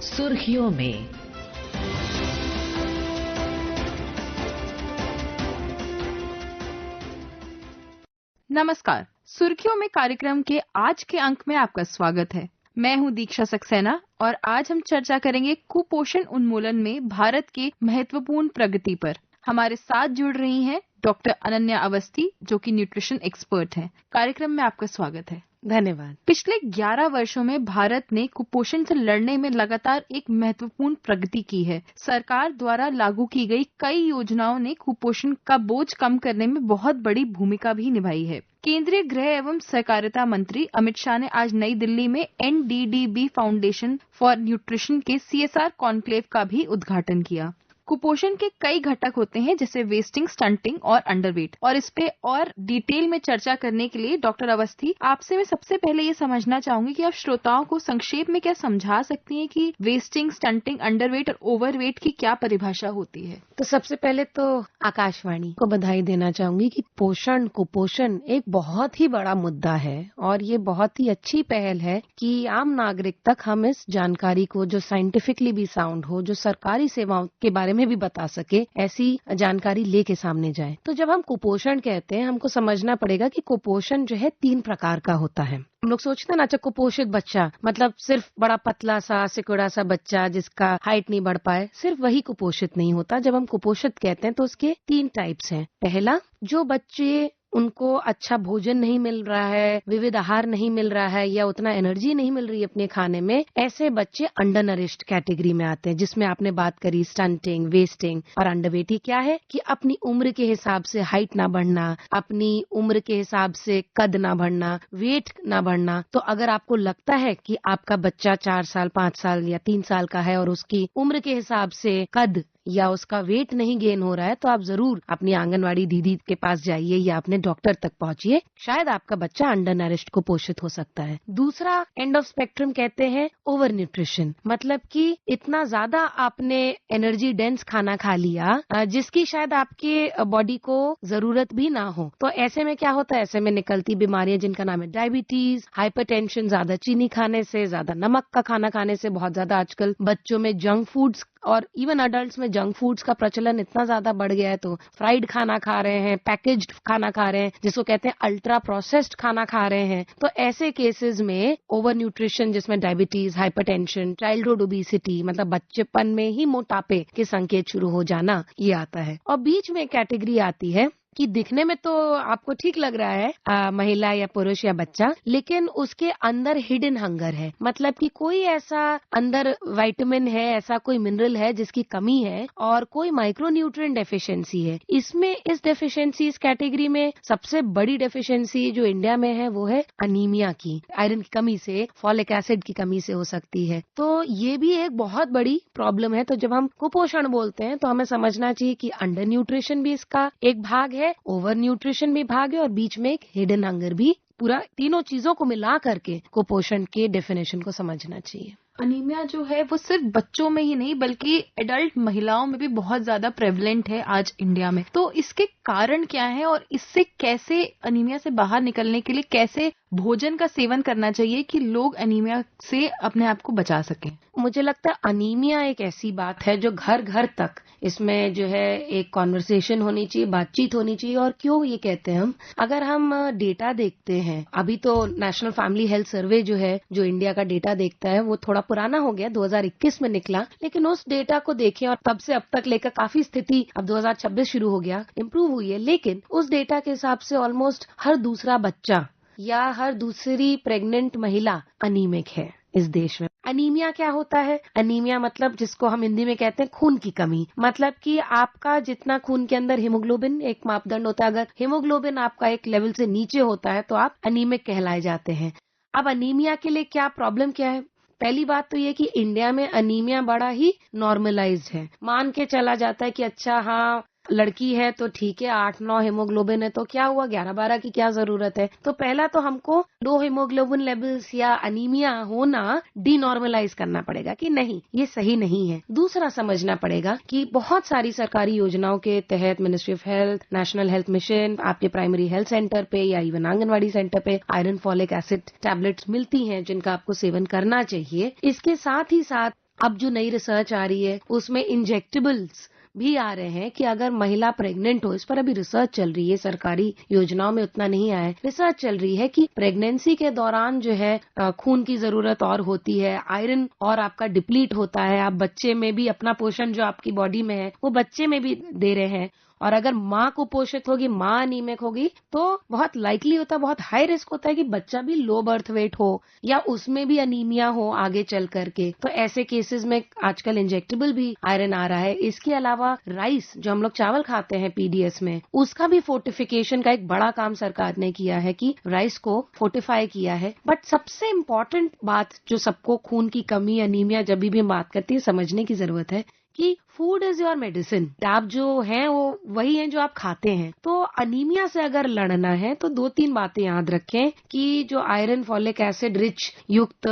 सुर्खियों में। नमस्कार, सुर्खियों में कार्यक्रम के आज के अंक में आपका स्वागत है। मैं हूं दीक्षा सक्सेना और आज हम चर्चा करेंगे कुपोषण उन्मूलन में भारत के महत्वपूर्ण प्रगति पर। हमारे साथ जुड़ रही हैं डॉक्टर अनन्या अवस्थी, जो कि न्यूट्रिशन एक्सपर्ट हैं। कार्यक्रम में आपका स्वागत है। धन्यवाद। पिछले 11 वर्षों में भारत ने कुपोषण से लड़ने में लगातार एक महत्वपूर्ण प्रगति की है। सरकार द्वारा लागू की गई कई योजनाओं ने कुपोषण का बोझ कम करने में बहुत बड़ी भूमिका भी निभाई है। केंद्रीय गृह एवं सहकारिता मंत्री अमित शाह ने आज नई दिल्ली में NDDB फाउंडेशन फॉर न्यूट्रिशन के CSR कॉन्क्लेव का भी उद्घाटन किया। कुपोषण के कई घटक होते हैं, जैसे वेस्टिंग, स्टंटिंग और अंडरवेट, और इस पे और डिटेल में चर्चा करने के लिए डॉक्टर अवस्थी, आपसे मैं सबसे पहले ये समझना चाहूंगी कि आप श्रोताओं को संक्षेप में क्या समझा सकती हैं कि वेस्टिंग, स्टंटिंग, अंडरवेट और ओवरवेट की क्या परिभाषा होती है। तो सबसे पहले तो आकाशवाणी को बधाई देना चाहूंगी कि कुपोषण एक बहुत ही बड़ा मुद्दा है और ये बहुत ही अच्छी पहल है कि आम नागरिक तक हम इस जानकारी को, जो साइंटिफिकली भी साउंड हो, जो सरकारी सेवाओं के बारे में भी बता सके, ऐसी जानकारी लेके सामने जाए। तो जब हम कुपोषण कहते हैं, हमको समझना पड़ेगा कि कुपोषण जो है 3 प्रकार का होता है। हम लोग सोचते हैं ना, अच्छा कुपोषित बच्चा मतलब सिर्फ बड़ा पतला सा सिकुड़ा सा बच्चा जिसका हाइट नहीं बढ़ पाए, सिर्फ वही कुपोषित नहीं होता। जब हम कुपोषित कहते हैं तो उसके 3 टाइप्स हैं। पहला, जो बच्चे उनको अच्छा भोजन नहीं मिल रहा है, विविध आहार नहीं मिल रहा है या उतना एनर्जी नहीं मिल रही है अपने खाने में, ऐसे बच्चे अंडर नरिश्ड कैटेगरी में आते हैं, जिसमें आपने बात करी स्टंटिंग, वेस्टिंग और अंडरवेट। क्या है कि अपनी उम्र के हिसाब से हाइट ना बढ़ना, अपनी उम्र के हिसाब से कद ना बढ़ना, वेट ना बढ़ना। तो अगर आपको लगता है कि आपका बच्चा 4 साल, 5 साल या 3 साल का है और उसकी उम्र के हिसाब से कद या उसका वेट नहीं गेन हो रहा है, तो आप जरूर अपनी आंगनवाड़ी दीदी के पास जाइए या अपने डॉक्टर तक पहुंचिए। शायद आपका बच्चा अंडर नरिश्ड कुपोषित हो सकता है। दूसरा एंड ऑफ स्पेक्ट्रम कहते हैं ओवर न्यूट्रिशन, मतलब कि इतना ज्यादा आपने एनर्जी डेंस खाना खा लिया जिसकी शायद आपके बॉडी को जरूरत भी ना हो। तो ऐसे में क्या होता है, ऐसे में निकलती बीमारियां जिनका नाम है डायबिटीज, हाइपरटेंशन, ज्यादा चीनी खाने से, ज्यादा नमक का खाना खाने से, बहुत ज्यादा आजकल बच्चों में जंक फूड्स और इवन अडल्ट्स में जंक फूड्स का प्रचलन इतना ज्यादा बढ़ गया है। तो फ्राइड खाना खा रहे हैं, पैकेज्ड खाना खा रहे हैं, जिसको कहते हैं अल्ट्रा प्रोसेस्ड खाना खा रहे हैं। तो ऐसे केसेस में ओवर न्यूट्रिशन, जिसमें डायबिटीज, हाइपरटेंशन, चाइल्डहुड ओबेसिटी, मतलब बच्चेपन में ही मोटापे के संकेत शुरू हो जाना, ये आता है। और बीच में कैटेगरी आती है कि दिखने में तो आपको ठीक लग रहा है महिला या पुरुष या बच्चा, लेकिन उसके अंदर हिडन हंगर है, मतलब कि कोई ऐसा अंदर विटामिन है, ऐसा कोई मिनरल है जिसकी कमी है और कोई माइक्रोन्यूट्रिएंट डेफिशिएंसी है। इसमें इस डेफिशिएंसी, इस कैटेगरी में सबसे बड़ी डेफिशिएंसी जो इंडिया में है वो है अनीमिया की। आयरन की कमी से, फॉलिक एसिड की कमी से हो सकती है। तो ये भी एक बहुत बड़ी प्रॉब्लम है। तो जब हम कुपोषण बोलते हैं तो हमें समझना चाहिए कि अंडर न्यूट्रिशन भी इसका एक भाग है, ओवर न्यूट्रिशन भी भाग है और बीच में एक हिडन हंगर भी। पूरा तीनों चीजों को मिला करके कुपोषण के डेफिनेशन को समझना चाहिए। अनीमिया जो है वो सिर्फ बच्चों में ही नहीं बल्कि एडल्ट महिलाओं में भी बहुत ज्यादा प्रेवलेंट है आज इंडिया में। तो इसके कारण क्या है और इससे कैसे, अनीमिया से बाहर निकलने के लिए कैसे भोजन का सेवन करना चाहिए कि लोग अनीमिया से अपने आप को बचा सकें? मुझे लगता है अनीमिया एक ऐसी बात है जो घर घर तक, इसमें जो है एक कॉन्वर्सेशन होनी चाहिए, बातचीत होनी चाहिए। और क्यों ये कहते हैं हम, अगर हम डेटा देखते हैं, अभी तो नेशनल फैमिली हेल्थ सर्वे जो है, जो इंडिया का डेटा देखता है, वो थोड़ा पुराना हो गया, 2021 में निकला, लेकिन उस डेटा को देखें और तब से अब तक लेकर काफी स्थिति, अब 2026 शुरू हो गया, इम्प्रूव हुई है। लेकिन उस डेटा के हिसाब से ऑलमोस्ट हर दूसरा बच्चा या हर दूसरी प्रेग्नेंट महिला अनीमिक है इस देश में। अनीमिया क्या होता है? अनीमिया मतलब जिसको हम हिंदी में कहते हैं खून की कमी, मतलब कि आपका जितना खून के अंदर हीमोग्लोबिन एक मापदंड होता है, अगर हीमोग्लोबिन आपका एक लेवल से नीचे होता है तो आप अनीमिक कहलाए जाते हैं। अब अनीमिया के लिए क्या प्रॉब्लम क्या है? पहली बात तो ये कि इंडिया में अनीमिया बड़ा ही नॉर्मलाइज्ड है। मान के चला जाता है कि अच्छा हाँ लड़की है तो ठीक है, 8-9 हीमोग्लोबिन है तो क्या हुआ, 11-12 की क्या जरूरत है। तो पहला तो हमको लो हीमोग्लोबिन लेवल्स या अनीमिया होना डीनॉर्मलाइज करना पड़ेगा कि नहीं, ये सही नहीं है। दूसरा समझना पड़ेगा कि बहुत सारी सरकारी योजनाओं के तहत ministry of health, national health mission, आपके प्राइमरी हेल्थ सेंटर पे या इवन आंगनवाड़ी सेंटर पे आयरन फॉलिक एसिड टैबलेट्स मिलती हैं जिनका आपको सेवन करना चाहिए। इसके साथ ही साथ अब जो नई रिसर्च आ रही है उसमें इंजेक्टेबल्स भी आ रहे हैं कि अगर महिला प्रेग्नेंट हो, इस पर अभी रिसर्च चल रही है, सरकारी योजनाओं में उतना नहीं आया है, रिसर्च चल रही है कि प्रेगनेंसी के दौरान जो है खून की जरूरत और होती है, आयरन और आपका डिप्लीट होता है, आप बच्चे में भी अपना पोषण जो आपकी बॉडी में है वो बच्चे में भी दे रहे हैं। और अगर माँ कुपोषित होगी, माँ अनीमिक होगी, तो बहुत लाइकली होता है, बहुत हाई रिस्क होता है कि बच्चा भी लो बर्थ वेट हो या उसमें भी अनीमिया हो आगे चल करके। तो ऐसे केसेस में आजकल इंजेक्टेबल भी आयरन आ रहा है। इसके अलावा राइस जो हम लोग चावल खाते हैं पीडीएस में, उसका भी फोर्टिफिकेशन का एक बड़ा काम सरकार ने किया है कि राइस को फोर्टिफाई किया है। बट सबसे इम्पोर्टेंट बात जो सबको खून की कमी, अनीमिया जब भी बात करती है समझने की जरूरत है कि फूड इज योर मेडिसिन। आप जो हैं वो वही हैं जो आप खाते हैं। तो अनीमिया से अगर लड़ना है तो 2-3 बातें याद रखें कि जो आयरन, फॉलिक एसिड रिच युक्त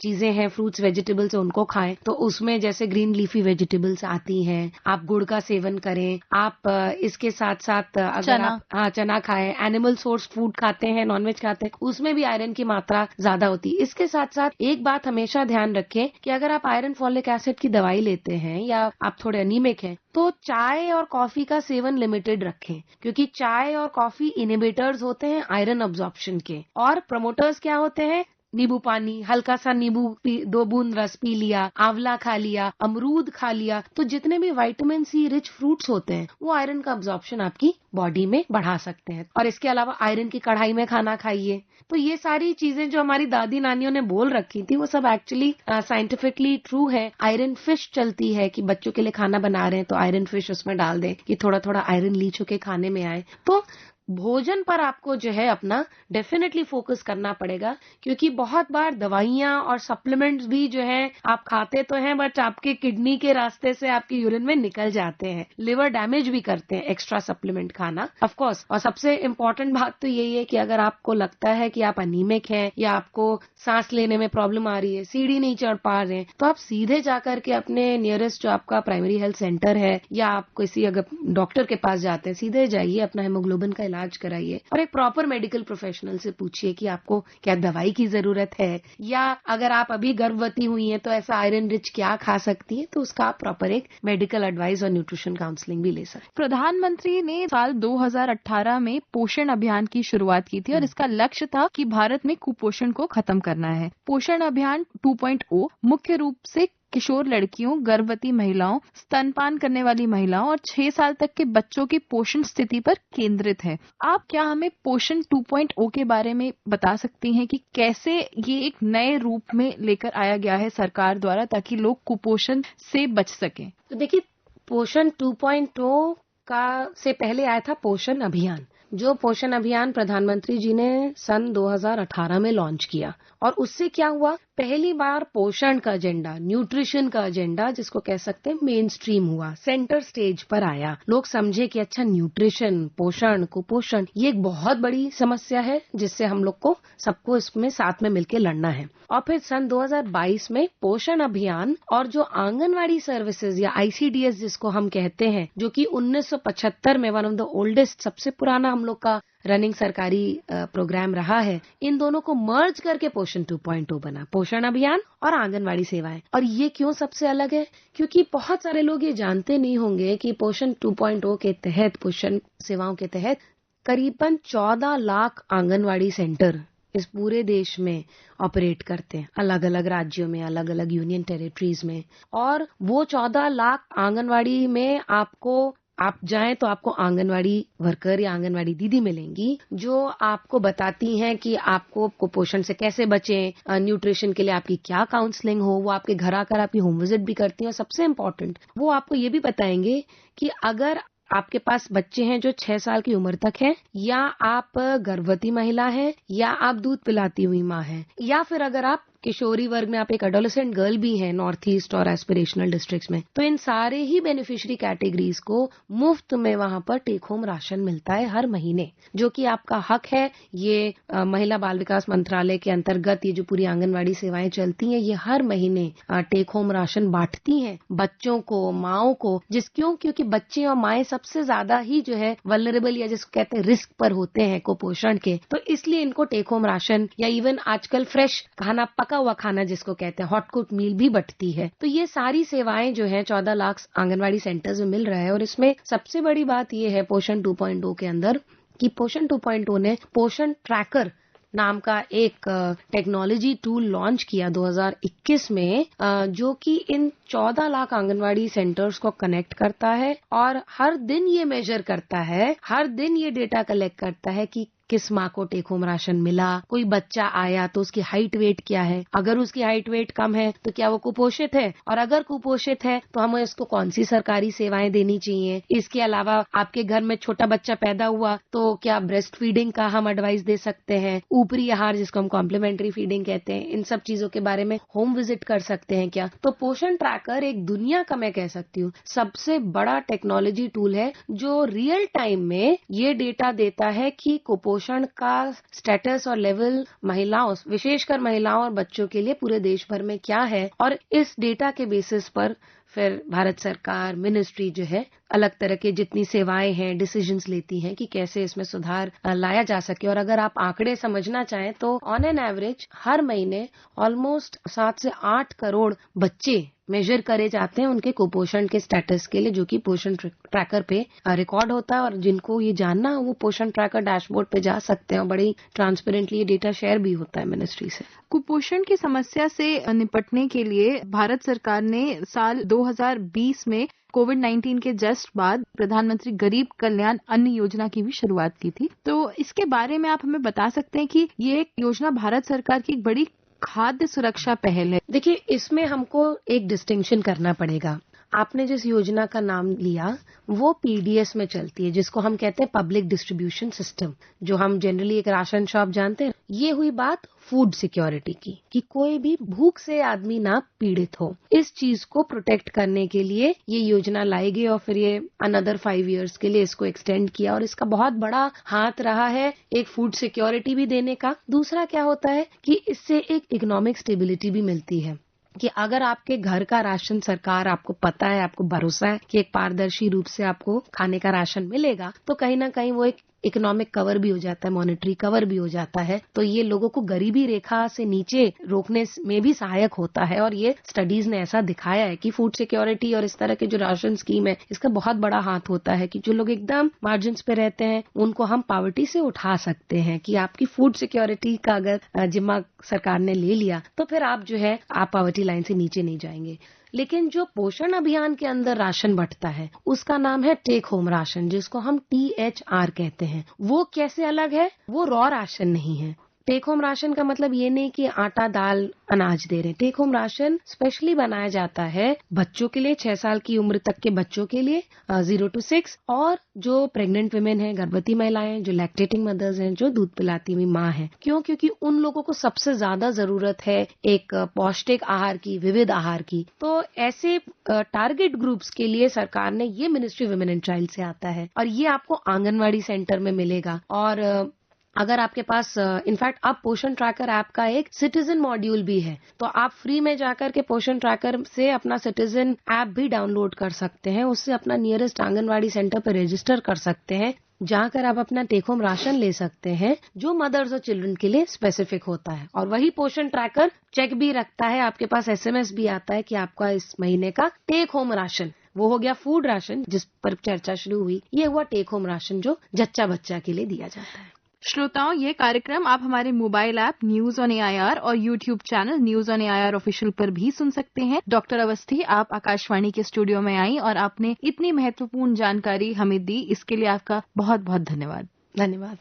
चीजें हैं, फ्रूट्स वेजिटेबल्स, उनको खाएं। तो उसमें जैसे ग्रीन लीफी वेजिटेबल्स आती हैं, आप गुड़ का सेवन करें। आप इसके साथ साथ अगर आप चना खाएं, एनिमल सोर्स फूड खाते हैं, नॉनवेज खाते हैं, उसमें भी आयरन की मात्रा ज्यादा होती है। इसके साथ साथ एक बात हमेशा ध्यान रखें कि अगर आप आयरन फॉलिक एसिड की दवाई लेते हैं या आप थोड़े अनीमिक हैं, तो चाय और कॉफी का सेवन लिमिटेड रखें, क्योंकि चाय और कॉफी इनहिबिटर्स होते हैं आयरन अब्जॉर्प्शन के, और प्रमोटर्स क्या होते हैं? नींबू पानी, हल्का सा नींबू 2 बूंद रस पी लिया, आंवला खा लिया, अमरूद खा लिया। तो जितने भी विटामिन सी रिच फ्रूट्स होते हैं वो आयरन का अब्जॉर्प्शन आपकी बॉडी में बढ़ा सकते हैं। और इसके अलावा आयरन की कढ़ाई में खाना खाइए। तो ये सारी चीजें जो हमारी दादी नानियों ने बोल रखी थी वो सब एक्चुअली साइंटिफिकली ट्रू है। आयरन फिश चलती है कि बच्चों के लिए खाना बना रहे हैं तो आयरन फिश उसमें डाल दें कि थोड़ा थोड़ा आयरन लीच होके खाने में आए। तो भोजन पर आपको जो है अपना डेफिनेटली फोकस करना पड़ेगा, क्योंकि बहुत बार दवाइयां और सप्लीमेंट्स भी जो है आप खाते तो हैं बट आपके किडनी के रास्ते से आपके यूरिन में निकल जाते हैं, लिवर डैमेज भी करते हैं एक्स्ट्रा सप्लीमेंट खाना, ऑफ कोर्स। और सबसे इम्पोर्टेंट बात तो यही है कि अगर आपको लगता है कि आप अनीमिक हैं या आपको सांस लेने में प्रॉब्लम आ रही है, सीढ़ी नहीं चढ़ पा रहे हैं, तो आप सीधे जाकर के अपने नियरेस्ट जो आपका प्राइमरी हेल्थ सेंटर है या आप किसी अगर डॉक्टर के पास जाते हैं, सीधे जाइए, अपना हेमोग्लोबिन का इलाज कराइए और एक प्रॉपर मेडिकल प्रोफेशनल से पूछिए कि आपको क्या दवाई की जरूरत है, या अगर आप अभी गर्भवती हुई हैं तो ऐसा आयरन रिच क्या खा सकती है, तो उसका आप प्रॉपर एक मेडिकल एडवाइस और न्यूट्रिशन काउंसलिंग भी ले सकते। प्रधानमंत्री ने साल 2018 में पोषण अभियान की शुरुआत की थी और इसका लक्ष्य था कि भारत में कुपोषण को खत्म करना है। पोषण अभियान 2.0 मुख्य रूप से किशोर लड़कियों, गर्भवती महिलाओं, स्तनपान करने वाली महिलाओं और 6 साल तक के बच्चों की पोषण स्थिति पर केंद्रित है। आप क्या हमें पोषण 2.0 के बारे में बता सकती हैं कि कैसे ये एक नए रूप में लेकर आया गया है सरकार द्वारा, ताकि लोग कुपोषण से बच सकें? तो देखिए, पोषण 2.0 का से पहले आया था पोषण अभियान, जो पोषण अभियान प्रधानमंत्री जी ने सन 2018 में लॉन्च किया। और उससे क्या हुआ, पहली बार पोषण का एजेंडा, न्यूट्रिशन का एजेंडा जिसको कह सकते हैं मेन स्ट्रीम हुआ, सेंटर स्टेज पर आया। लोग समझे कि अच्छा, न्यूट्रिशन, पोषण, कुपोषण ये एक बहुत बड़ी समस्या है जिससे हम लोग को सबको इसमें साथ में मिलकर लड़ना है। और फिर सन 2022 में पोषण अभियान और जो आंगनवाड़ी सर्विसेज या ICDS जिसको हम कहते हैं, जो कि 1975 में वन ऑफ द ओल्डेस्ट, सबसे पुराना हम लोग का रनिंग सरकारी प्रोग्राम रहा है, इन दोनों को मर्ज करके पोषण 2.0 बना, पोषण अभियान और आंगनवाड़ी सेवाएं। और ये क्यों सबसे अलग है? क्योंकि बहुत सारे लोग ये जानते नहीं होंगे कि पोषण 2.0 के तहत, पोषण सेवाओं के तहत करीबन 14 लाख आंगनवाड़ी सेंटर इस पूरे देश में ऑपरेट करते हैं, अलग अलग राज्यों में, अलग अलग यूनियन टेरिटरीज में। और वो 14 लाख आंगनवाड़ी में आप जाएं तो आपको आंगनवाड़ी वर्कर या आंगनवाड़ी दीदी मिलेंगी जो आपको बताती हैं कि आपको कुपोषण से कैसे बचें, न्यूट्रिशन के लिए आपकी क्या काउंसलिंग हो। वो आपके घर आकर आपकी होम विजिट भी करती हैं और सबसे इम्पोर्टेंट, वो आपको ये भी बताएंगे कि अगर आपके पास बच्चे हैं जो 6 साल की उम्र तक हैं, या आप गर्भवती महिला हैं, या आप दूध पिलाती हुई माँ हैं, या फिर अगर आप किशोरी वर्ग में आप एक एडोलेसेंट गर्ल भी हैं नॉर्थ ईस्ट और एस्पिरेशनल डिस्ट्रिक्ट्स में, तो इन सारे ही बेनिफिशियरी कैटेगरीज को मुफ्त में वहां पर टेक होम राशन मिलता है हर महीने, जो कि आपका हक है। ये महिला बाल विकास मंत्रालय के अंतर्गत ये जो पूरी आंगनवाड़ी सेवाएं चलती हैं, ये हर महीने टेक होम राशन बांटती हैं बच्चों को, माओ को, क्योंकि बच्चे और माएं सबसे ज्यादा ही जो है वल्नरेबल या जिसको कहते हैं रिस्क पर होते हैं कुपोषण के, तो इसलिए इनको टेक होम राशन या इवन आजकल फ्रेश खाना पका पका हुआ खाना जिसको कहते हैं हॉट कुक मील भी बंटती है। तो ये सारी सेवाएं जो है 14 लाख आंगनवाड़ी सेंटर्स में मिल रहा है। और इसमें सबसे बड़ी बात ये है पोषण 2.0 के अंदर कि पोषण 2.0 ने पोषण ट्रैकर नाम का एक टेक्नोलॉजी टूल लॉन्च किया 2021 में, जो कि इन 14 लाख आंगनवाड़ी सेंटर्स को कनेक्ट करता है और हर दिन ये मेजर करता है, हर दिन ये डेटा कलेक्ट करता है कि किस माँ को टेक होम राशन मिला, कोई बच्चा आया तो उसकी हाइट वेट क्या है, अगर उसकी हाइट वेट कम है तो क्या वो कुपोषित है, और अगर कुपोषित है तो हमें उसको कौन सी सरकारी सेवाएं देनी चाहिए। इसके अलावा आपके घर में छोटा बच्चा पैदा हुआ तो क्या ब्रेस्ट फीडिंग का हम एडवाइस दे सकते हैं, ऊपरी आहार जिसको हम कॉम्प्लीमेंट्री फीडिंग कहते हैं, इन सब चीजों के बारे में होम विजिट कर सकते हैं क्या। तो पोषण ट्रैकर एक दुनिया का, मैं कह सकती हूँ, सबसे बड़ा टेक्नोलॉजी टूल है जो रियल टाइम में ये डेटा देता है कि कुपोषण का स्टेटस और लेवल महिलाओं, विशेषकर महिलाओं और बच्चों के लिए पूरे देश भर में क्या है। और इस डेटा के बेसिस पर फिर भारत सरकार, मिनिस्ट्री जो है, अलग तरह के जितनी सेवाएं हैं डिसीजंस लेती हैं कि कैसे इसमें सुधार लाया जा सके। और अगर आप आंकड़े समझना चाहें तो ऑन एन एवरेज हर महीने ऑलमोस्ट 7 से 8 करोड़ बच्चे मेजर करे जाते हैं उनके कुपोषण के स्टेटस के लिए, जो कि पोषण ट्रैकर पे रिकॉर्ड होता है। और जिनको ये जानना है वो पोषण ट्रैकर डैशबोर्ड पे जा सकते हैं और बड़ी ट्रांसपेरेंटली ये डेटा शेयर भी होता है मिनिस्ट्री से। कुपोषण की समस्या से निपटने के लिए भारत सरकार ने साल 2020 में कोविड-19 के जस्ट बाद प्रधानमंत्री गरीब कल्याण अन्न योजना की भी शुरुआत की थी। तो इसके बारे में आप हमें बता सकते हैं कि ये योजना भारत सरकार की एक बड़ी खाद्य सुरक्षा पहल है। देखिए, इसमें हमको एक डिस्टिंक्शन करना पड़ेगा। आपने जिस योजना का नाम लिया वो पीडीएस में चलती है, जिसको हम कहते हैं पब्लिक डिस्ट्रीब्यूशन सिस्टम, जो हम जनरली एक राशन शॉप जानते हैं। ये हुई बात फूड सिक्योरिटी की, कि कोई भी भूख से आदमी ना पीड़ित हो। इस चीज को प्रोटेक्ट करने के लिए ये योजना लाई गई और फिर ये अनदर 5 years के लिए इसको एक्सटेंड किया। और इसका बहुत बड़ा हाथ रहा है एक फूड सिक्योरिटी भी देने का। दूसरा क्या होता है कि इससे एक इकोनॉमिक स्टेबिलिटी भी मिलती है, कि अगर आपके घर का राशन सरकार, आपको पता है, आपको भरोसा है कि एक पारदर्शी रूप से आपको खाने का राशन मिलेगा, तो कहीं ना कहीं वो एक इकोनॉमिक कवर भी हो जाता है, मॉनेटरी कवर भी हो जाता है। तो ये लोगों को गरीबी रेखा से नीचे रोकने में भी सहायक होता है। और ये स्टडीज ने ऐसा दिखाया है कि फूड सिक्योरिटी और इस तरह के जो राशन स्कीम है, इसका बहुत बड़ा हाथ होता है कि जो लोग एकदम मार्जिन पे रहते हैं उनको हम पॉवर्टी से उठा सकते हैं। कि आपकी फूड सिक्योरिटी का अगर जिम्मा सरकार ने ले लिया तो फिर आप जो है आप पॉवर्टी लाइन से नीचे नहीं जाएंगे। लेकिन जो पोषण अभियान के अंदर राशन बंटता है उसका नाम है टेक होम राशन, जिसको हम THR कहते हैं। वो कैसे अलग है? वो रॉ राशन नहीं है। टेक होम राशन का मतलब ये नहीं कि आटा दाल अनाज दे रहे हैं। टेक होम राशन स्पेशली बनाया जाता है बच्चों के लिए, 6 साल की उम्र तक के बच्चों के लिए, 0 to 6, और जो प्रेग्नेंट वुमेन है, गर्भवती महिलाएं, जो लैक्टेटिंग मदर्स हैं, जो दूध पिलाती हुई माँ है। क्यों? क्योंकि उन लोगों को सबसे ज्यादा जरूरत है एक पौष्टिक आहार की, विविध आहार की। तो ऐसे टारगेट ग्रुप्स के लिए सरकार ने, ये मिनिस्ट्री वुमेन एंड चाइल्ड से आता है और ये आपको आंगनवाड़ी सेंटर में मिलेगा। और अगर आपके पास इनफैक्ट अब पोषण ट्रैकर ऐप का एक सिटीजन मॉड्यूल भी है, तो आप फ्री में जाकर के पोषण ट्रैकर से अपना सिटीजन ऐप भी डाउनलोड कर सकते हैं। उससे अपना नियरेस्ट आंगनवाड़ी सेंटर पर रजिस्टर कर सकते हैं, जहाँ कर आप अपना टेक होम राशन ले सकते हैं, जो मदर्स और चिल्ड्रन के लिए स्पेसिफिक होता है। और वही पोषण ट्रैकर चेक भी रखता है, आपके पास SMS भी आता है कि आपका इस महीने का टेक होम राशन, वो हो गया फूड राशन जिस पर चर्चा शुरू हुई, ये हुआ टेक होम राशन जो जच्चा बच्चा के लिए दिया जाता है। श्रोताओं, ये कार्यक्रम आप हमारे mobile app news on AIR और YouTube channel news on AIR official पर भी सुन सकते हैं। डॉक्टर अवस्थी, आप आकाशवाणी के स्टूडियो में आई और आपने इतनी महत्वपूर्ण जानकारी हमें दी, इसके लिए आपका बहुत बहुत धन्यवाद। धन्यवाद।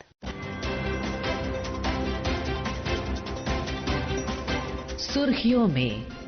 सुर्खियों में